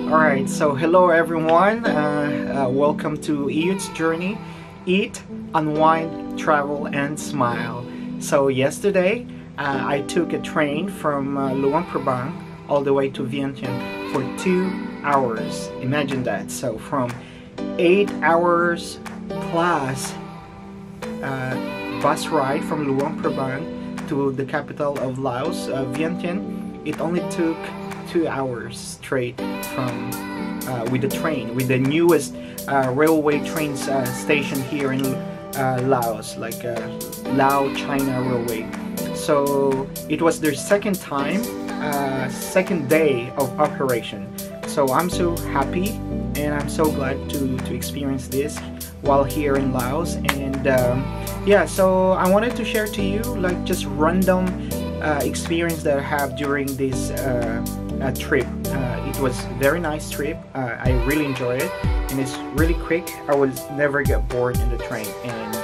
Alright, so hello everyone, welcome to Eat's Journey, Eat, Unwind, Travel, and Smile. So yesterday, I took a train from Luang Prabang all the way to Vientiane for 2 hours. Imagine that. So from 8 hours plus bus ride from Luang Prabang to the capital of Laos, Vientiane, it only took 2 hours straight from with the train, with the newest railway train station here in Laos, like Lao-China Railway. So it was their second day of operation. So I'm so happy and I'm so glad to experience this while here in Laos. And yeah, so I wanted to share to you like just random experience that I have during this trip. It was a very nice trip. I really enjoyed it, and it's really quick. I will never get bored in the train, and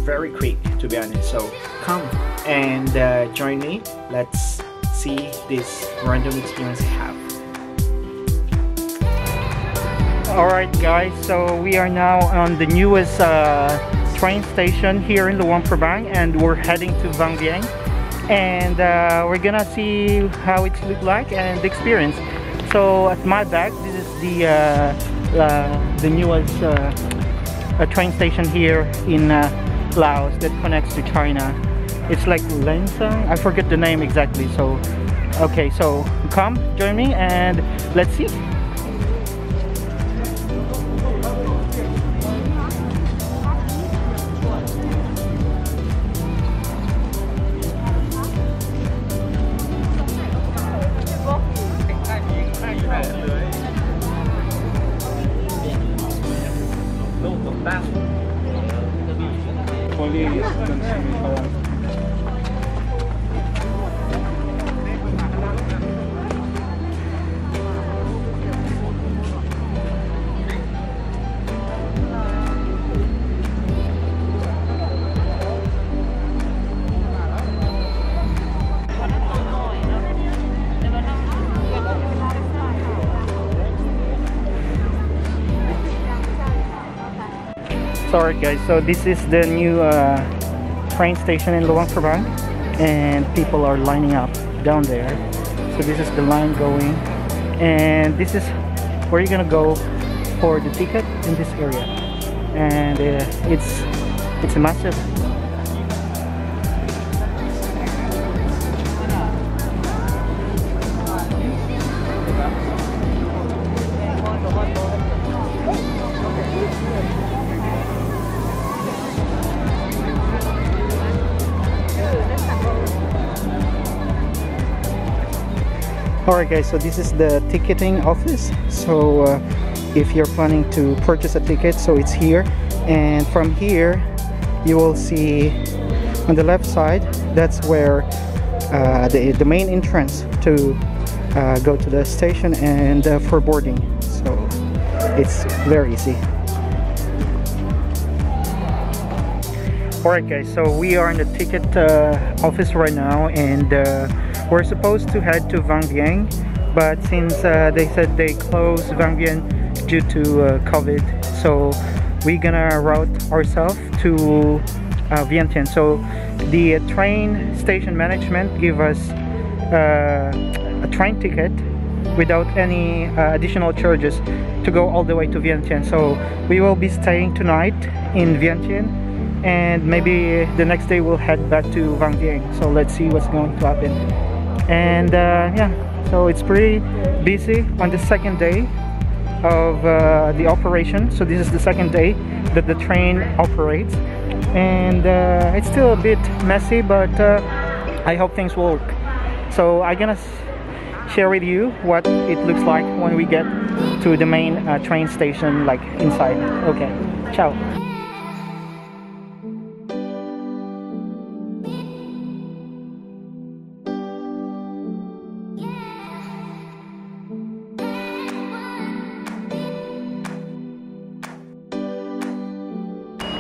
very quick, to be honest. So come and join me. Let's see this random experience I have. Alright guys, so we are now on the newest train station here in Luang Prabang, and we're heading to Vang Vieng, and we're gonna see how it looks like and the experience. So at my back, this is the newest train station here in Laos that connects to China. It's like Lensang, I forget the name exactly. So okay, so come join me and let's see. Sorry guys, so this is the new train station in Luang Prabang, and people are lining up down there. So this is the line going, and this is where you're gonna go for the ticket in this area, and it's a massive. Alright guys, so this is the ticketing office. So if you're planning to purchase a ticket, so it's here, and from here you will see on the left side, that's where the main entrance to go to the station and for boarding. So it's very easy. Alright guys, so we are in the ticket office right now, and we're supposed to head to Vang Vieng, but since they said they closed Vang Vieng due to COVID, so we're gonna route ourselves to Vientiane. So the train station management give us a train ticket without any additional charges to go all the way to Vientiane. So we will be staying tonight in Vientiane, and maybe the next day we'll head back to Vang Vieng. So let's see what's going to happen. And yeah, so it's pretty busy on the second day of the operation. So this is the second day that the train operates, and it's still a bit messy, but I hope things will work. So I'm gonna share with you what it looks like when we get to the main train station, like inside. Okay, ciao.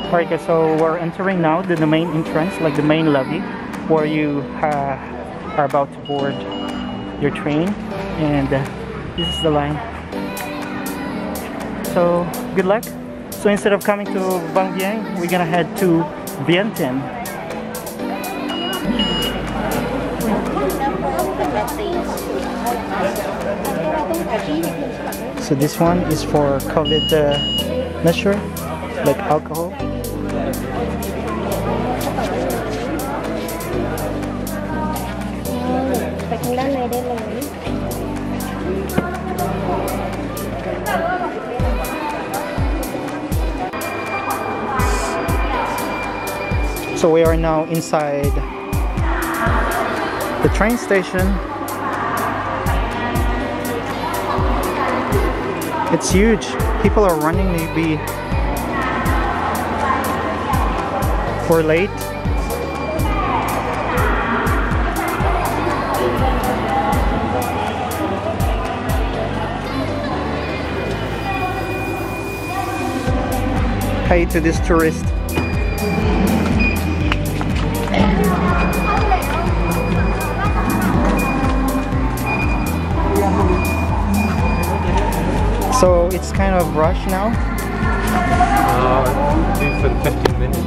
Alright guys, so we're entering now the main entrance, like the main lobby, where you are about to board your train. And This is the line. So good luck. So instead of coming to Vang Vieng, we're gonna head to Vientiane. So this one is for COVID measure, like alcohol. So we are now inside the train station. It's huge. People are running, maybe we're late. Hi to this tourist. So it's kind of rush now. Due for 15 minutes.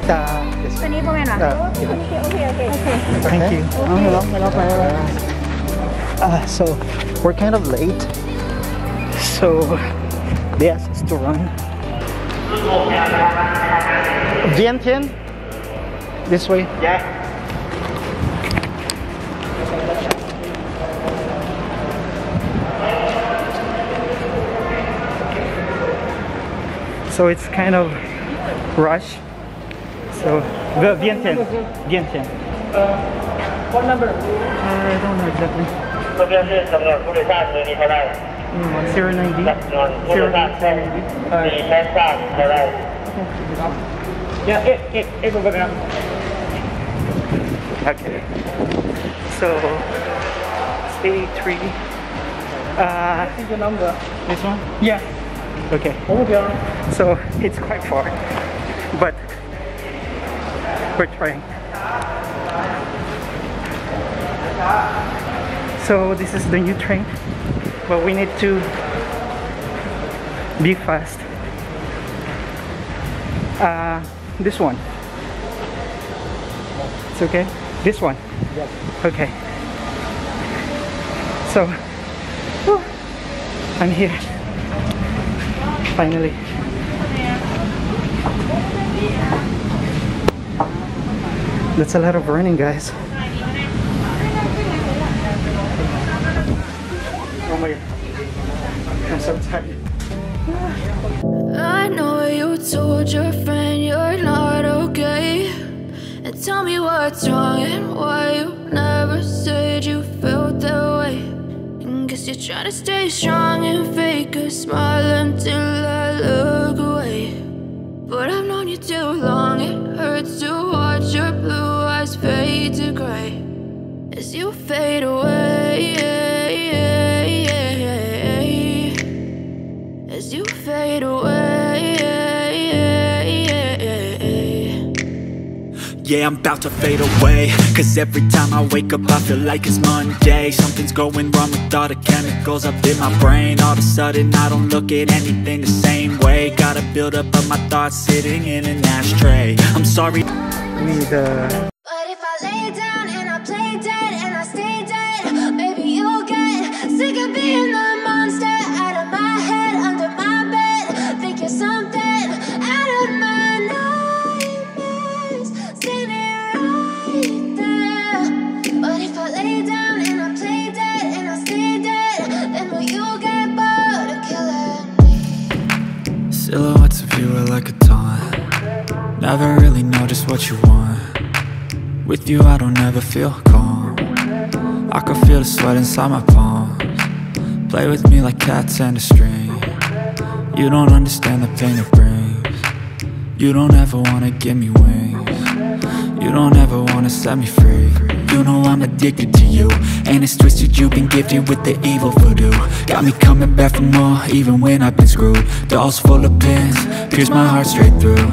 Thank you. Thank you. So we're kind of late, so they asked us to run. Vientiane? This way? Yeah. So it's kind of rush. So Vientiane. What number? I don't know exactly. 090. 090. Yeah, it will go down. Okay. So it's 83. This is the number. This one? Yeah. Okay. So it's quite far, but we're trying. So this is the new train, but we need to be fast. This one. It's okay? This one? Yes. Okay. So, whew, I'm here. Finally. That's a lot of running, guys. Oh my God. I'm so tired. I know you told your friend you're not okay, and tell me what's wrong and why you never said you felt that way. And guess you're trying to stay strong and fake a smile until I look away. But I've known you too long, it hurts to watch your blue eyes fade to gray as you fade away. As you fade away. Yeah, I'm about to fade away, cause every time I wake up I feel like it's Monday. Something's going wrong with all the chemicals up in my brain. All of a sudden I don't look at anything the same way. Got a build up of my thoughts sitting in an ashtray. I'm sorry. But if I lay down and I play dead and I stay dead, maybe you'll get sick of being the monster out of my head, under my bed. Think you're something out of my nightmares. See me right there. But if I lay down and I play dead and I stay dead, then will you Never really know just what you want. With you I don't ever feel calm. I can feel the sweat inside my palms. Play with me like cats and a string. You don't understand the pain it brings. You don't ever wanna give me wings. You don't ever wanna set me free. You know I'm addicted to you, and it's twisted, you've been gifted with the evil voodoo. Got me coming back for more, even when I've been screwed. Dolls full of pins, pierce my heart straight through.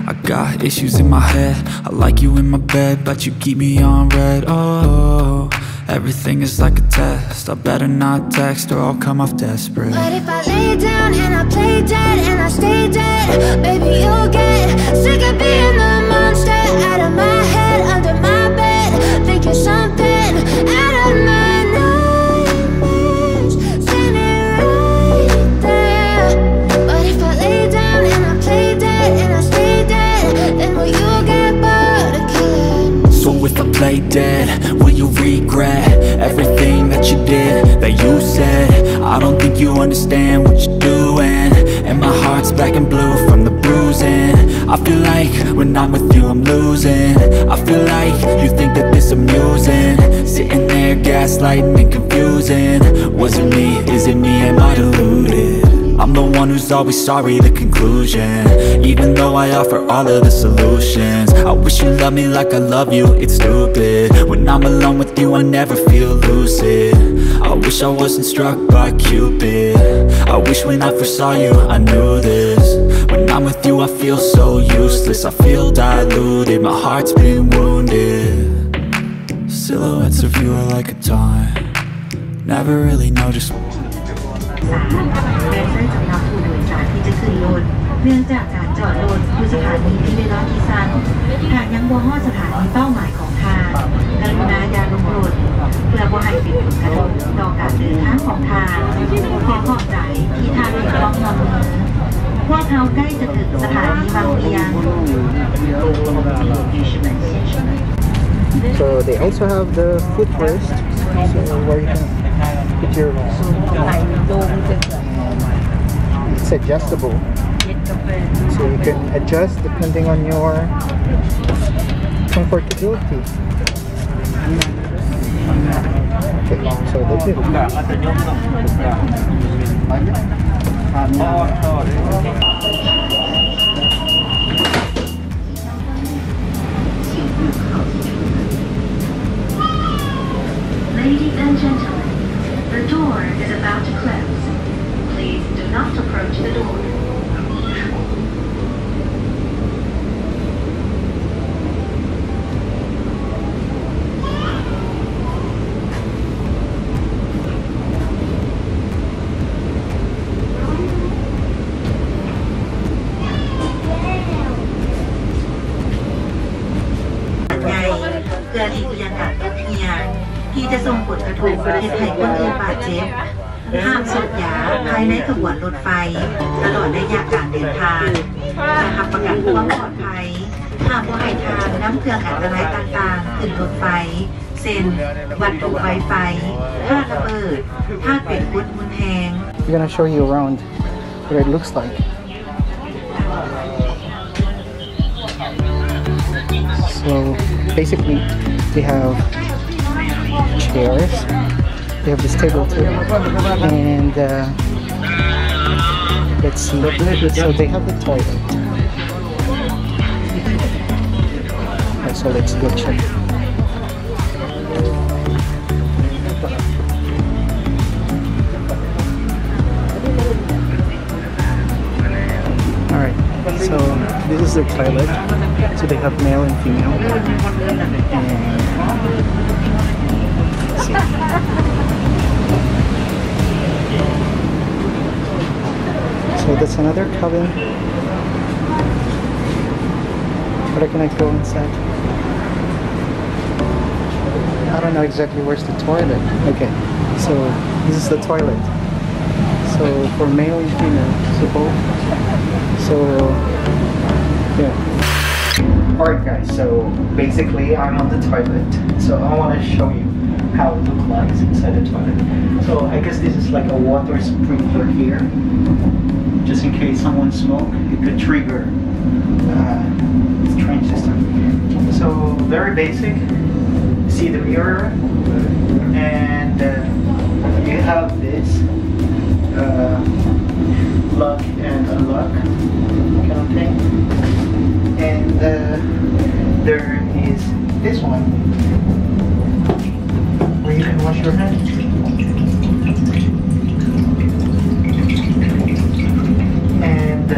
I got issues in my head, I like you in my bed, but you keep me on red. Oh, everything is like a test, I better not text or I'll come off desperate. But if I lay down and I play dead and I stay dead, baby you'll get sick of being the monster out of my head, under my bed, thinking something out of my nightmares, standing right there. But if I lay down and I play dead and I stay dead, then will you get bored of killing? So if I play dead, will you regret everything that you did, that you said? I don't think you understand what you're doing, and my heart's black and blue from the bruising. I feel like when I'm with you I'm losing. I feel like you think that this amusing, sitting there gaslighting and confusing. Was it me? Is it me? Am I deluded? I'm the one who's always sorry, the conclusion, even though I offer all of the solutions. I wish you loved me like I love you, it's stupid. When I'm alone with you I never feel lucid. I wish I wasn't struck by Cupid. I wish when I first saw you I knew this. When I'm with you I feel so useless, I feel diluted, my heart's been wounded. Silhouettes of you are like a taunt. Never really know just เดินเส้นสำนักผู้โดยสารที่จะขึ้นรถเนื่องจากการจอดรถอยู่สถานีที่เวลาที่สั้นหากยังบ่ฮอดสถานีเป้าหมายของทางกรุณาอย่าลงรถเพื่อบ่ให้เป็นผลกระทบต่อการเดินทางของทางขอขอบใจที่ทางเห็นความนำมือพวกเขาใกล้จะถึงสถานีบางเวียง So they also have the footrest, so where you can put your. It's adjustable, so you can adjust depending on your comfortability. Okay, so that's it. Ladies and gentlemen, the door is about to close. Please do not approach the door. เพื่อที่จะการกระเทียมที่จะส่งผลกระทบให้คนอื่นบาดเจ็บห้ามสูบยาภายในขบวนรถไฟตลอดระยะการเดินทางจะทำประกันความปลอดภัยห้ามว่าให้ทางน้ำเครื่องอันตรายต่างๆขึ้นรถไฟเช่นวัตถุไวไฟท่าระเบิดท่าเป็ดพุทธมุนแหง We're gonna show you around what it looks like. So basically they have chairs, they have this table too, and let's see, so they have the toilet. Right, so let's go check. Alright, so this is their toilet. So they have male and female. And let's see. So that's another cabin. But can I go inside? I don't know exactly where's the toilet. Okay, so this is the toilet. So for male and female, so both. So yeah. Alright guys, so basically I'm on the toilet. So I want to show you how it looks like inside the toilet. So I guess this is like a water sprinkler here. Just in case someone smokes, it could trigger train system. So very basic. See the mirror, and you have this lock and unlock kind of thing, and there is this one where you can wash your hands. And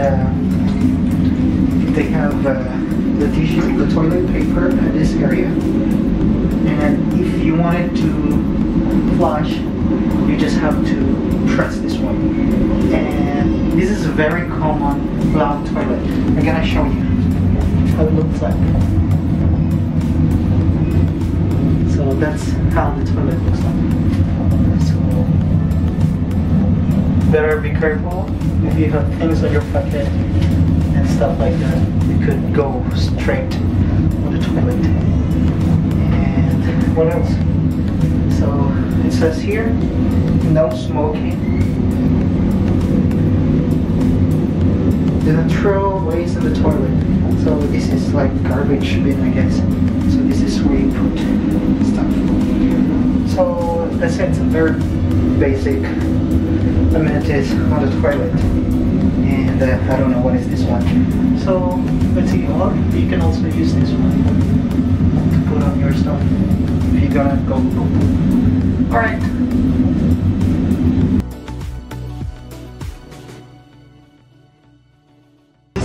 they have the tissue, the toilet paper in this area. And if you wanted to flush, you just have to press this one. And this is a very common Lao toilet. I'm gonna show you how it looks like. So that's how the toilet looks like. So better be careful if you have things on your pocket and stuff like that. It could go straight on the toilet. And what else? So it says here, no smoking. Do not throw waste in the toilet. So this is like garbage bin, I guess. So this is where you put stuff. So that's it. It's a very basic amenities on the toilet. And I don't know what is this one. So let's see. Or you can also use this one to put on your stuff if you're gonna go poop. All right.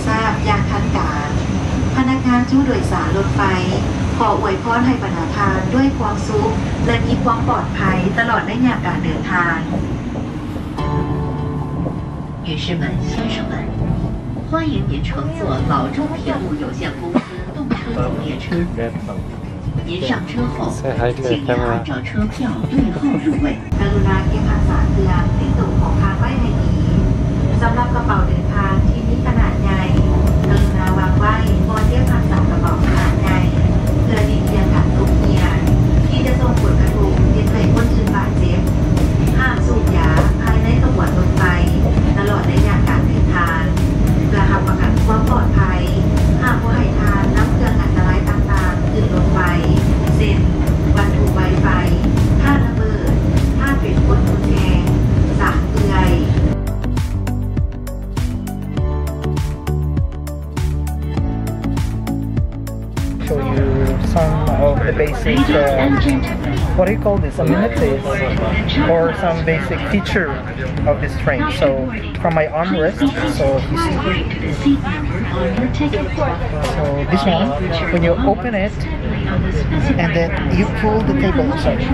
ทราบอย่างทันการพนักงานผู้โดยสารรถไฟขออวยพรให้บรรดาทานด้วยความสุขและมีความปลอดภัยตลอดระยะการเดินทาง女士们、先生们，欢迎您乘坐老中铁路有限公司动车组列车。您上车后，请您按照车票对号入位。กรุณาเก็บรักษาเตือนติดตุ่มของทางไว้ให้ดีสำหรับกระเป๋าเดินทางที่มีขนาดใหญ่กรุณาวางไว้บนเทียบรักษากระเป๋าขนาดใหญ่เพื่อหลีกเลี่ยงการตกเหี่ยที่จะส่งผลกระทบให้คนอื่นบาดเจ็บห้ามสูบยาภายในขบวนรถไฟตลอดระยะการเดินทางเพื่อรับประกันความปลอดภัยหากผู้ให้ทานนำเครื่องอันตรายต่างๆขึ้นรถไฟเช่นวัตถุไวไฟท่าระเบิดท่าเป็นคนรุนแรงสากเปื่อย Show you some of the basic, what do you call this, amenities or some basic feature of this train. So from my armrest, so you see here, so this one, when you open it and then you pull the table, sorry.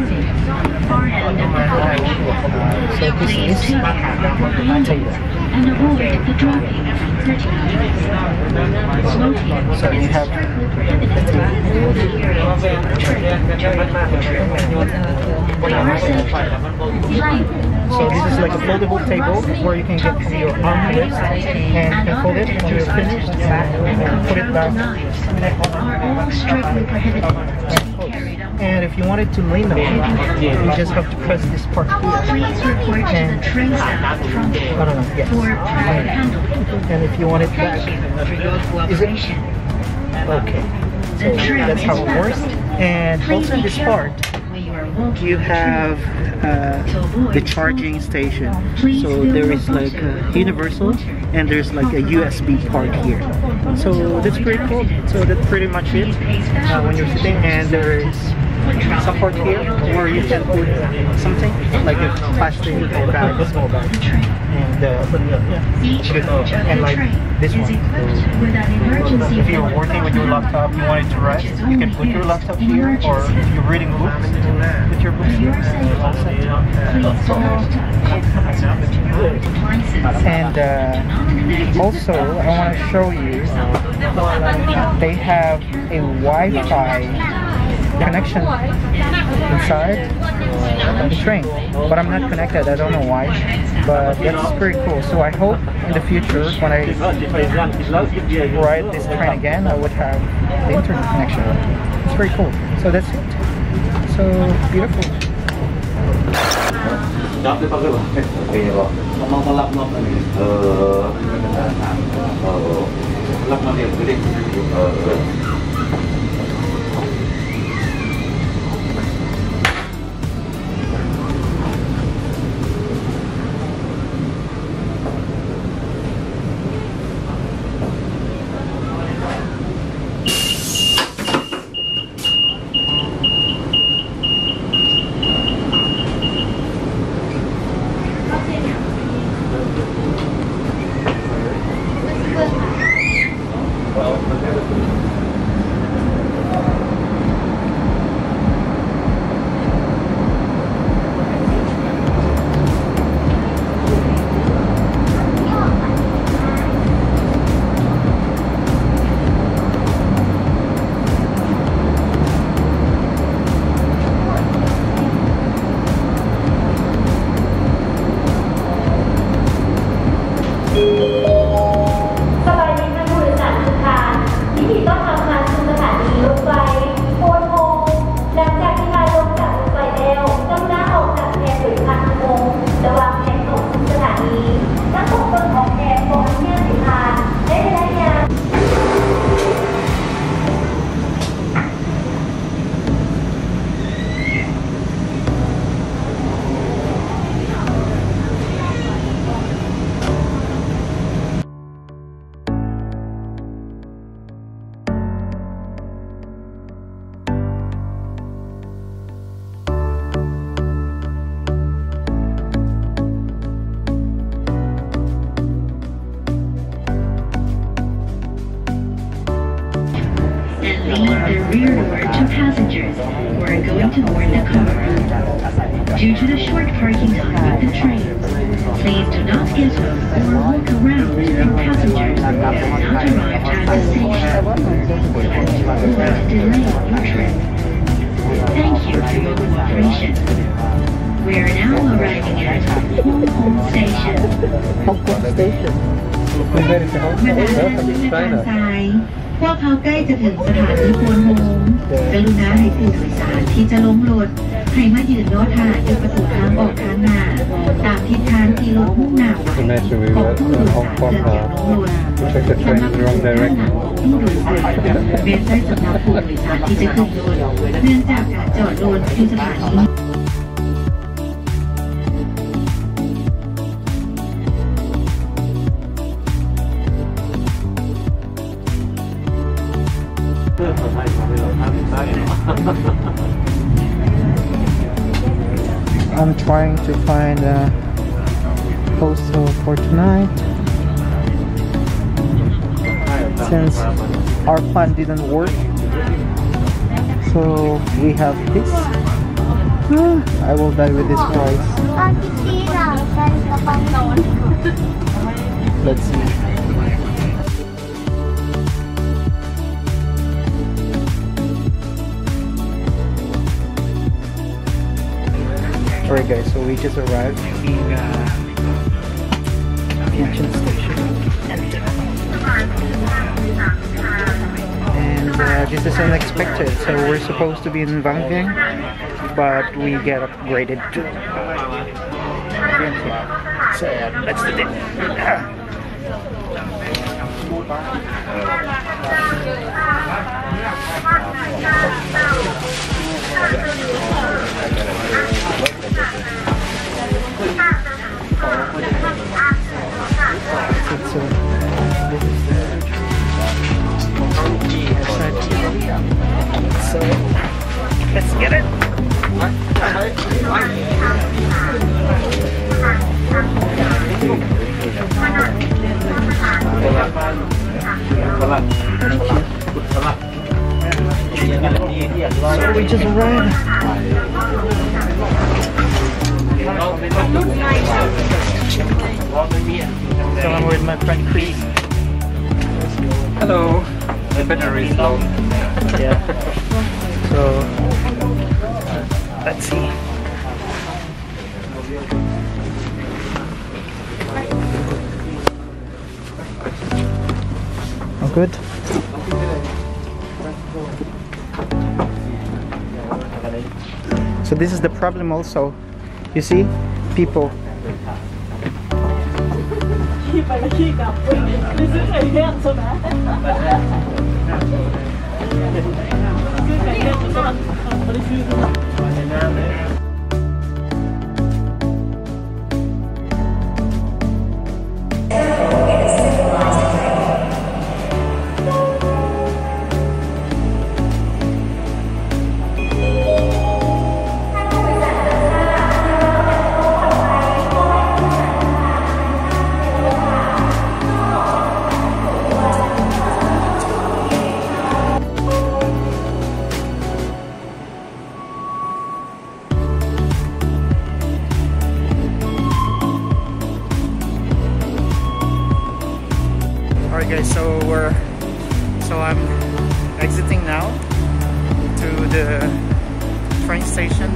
So this is table. And avoid the dropping of 30 So you have so this is like a foldable table where you can get your armrest and you can fold it when you're finished and put it back. And if you wanted to lean on it, you just have to press this part here. And I don't know, yes. And if you want it back, is it? Okay. So that's how it works. And also in this part, you have the charging station. So there is like a universal and there's like a USB part here. So that's pretty cool. So that's pretty much it when you're sitting, and there is support here where you can put something like a plastic bag, small bag, and and like this one. If you're working with your laptop, you want it to rest, you can put your laptop here, or if you're reading books, put your books here. And also, I want to show you, they have a Wi-Fi connection inside the train, but I'm not connected. I don't know why, but that's pretty cool. So I hope in the future, when I ride this train again, I would have the internet connection. It's pretty cool. So that's it. So beautiful. rear door to passengers who are going to board the car. Due to the short parking time of the train, please do not get off or walk around for passengers who have not arrived at the station or will delay your trip. Thank you for your cooperation. We are now arriving at Hong Kong Station. Hong Kong Station. เวลาขึ้นทางซ้ายพวกเขาใกล้จะถึงสถานีโคนโฮงกรุณาให้ผู้โดยสารที่จะลงรถให้มายืนรอท่าที่ประตูทางออกทางหน้าตามทิศทางที่รถมุ่งหน้าไว้ของผู้โดยสารเพื่ออย่าลงรถสำหรับผู้ด้านหลังของผู้โดยสารเว้นได้สำหรับผู้โดยสารที่จะขึ้นรถเนื่องจากการจอดรถที่สถานี I'm trying to find a hostel for tonight since our plan didn't work, so we have this. I will die with this price. Let's see. Alright guys, so we just arrived in Tianjin station and this is unexpected. So we're supposed to be in Vangbian, but we get upgraded to Tianjin. So let's do it. So let's get it. So we just arrived. So I'm with my friend Chris. Hello. The battery is low. Yeah. So let's see. All good. So this is the problem also. You see, people ขี้ไปแล้วขี้กลับไม่ซื้อไก่แห้งใช่ไหมซื้อไก่แห้งแล้วก็ไม่ได้ซื้อใช่ไหม Alright guys, so I'm exiting now to the train station